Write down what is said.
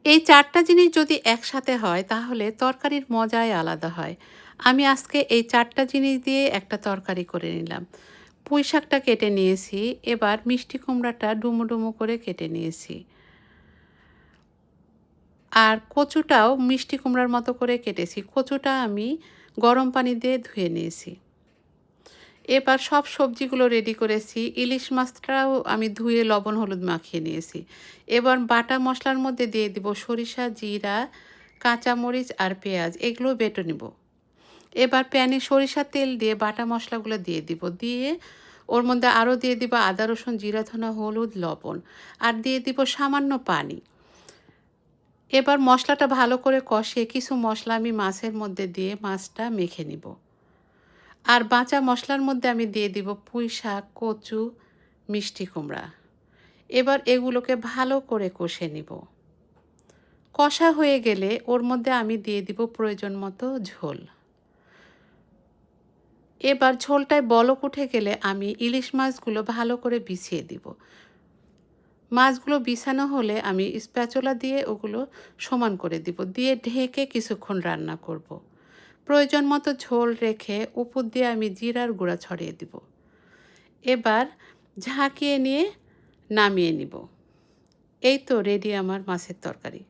এই ৪ টা জিনিস যদি একসাথে হয় তাহলে তরকারির মজাই আলাদা হয়। আমি আজকে এই ৪ টা জিনিস দিয়ে একটা তরকারি করে নিলাম। পুঁই শাকটা কেটে নিয়েছি, এবার মিষ্টি কুমড়াটা ডুমো, ডুমো করে কেটে নিয়েছি। আর কচুটাও মিষ্টি কুমড়ার মতো করে কেটেছি। কচুটা আমি গরম পানি দিয়ে ধুয়ে নিয়েছি। এবার সব সবজিগুলো রেডি করেছি। ইলিশ মাছটাও আমি ধুয়ে লবণ হলুদ মাখিয়ে নিয়েছি। এবার বাটা মশলার মধ্যে দিয়ে দিব সরিষা, জিরা, কাঁচামরিচ আর পেঁয়াজ। এগুলো বেটে নিব। এবার প্যানে সরিষার তেল দিয়ে বাটা মশলাগুলো দিয়ে দিব। দিয়ে ওর মধ্যে আরও দিয়ে দিব আদা, রসুন, জিরা, ধনা, হলুদ, লবণ আর দিয়ে দিব সামান্য পানি। এবার মশলাটা ভালো করে কষিয়ে কিছু মশলা আমি মাছের মধ্যে দিয়ে মাছটা মেখে নিব। আর বাঁচা মশলার মধ্যে আমি দিয়ে দিব পুঁই শাক, কচু, মিষ্টি কুমড়া। এবার এগুলোকে ভালো করে কষে নিব। কষা হয়ে গেলে ওর মধ্যে আমি দিয়ে দিব প্রয়োজন মতো ঝোল। এবার ঝোলটায় বলক উঠে গেলে আমি ইলিশ মাছগুলো ভালো করে বিছিয়ে দিব। মাছগুলো বিছানো হলে আমি স্প্যাচুলা দিয়ে ওগুলো সমান করে দিব। দিয়ে ঢেকে কিছুক্ষণ রান্না করব। প্রয়োজন মতো ঝোল রেখে উপর দিয়ে আমি জিরার গুঁড়া ছড়িয়ে দিব। এবার ঝাঁকিয়ে নিয়ে নামিয়ে নিব। এই তো রেডি আমার মাছের তরকারি।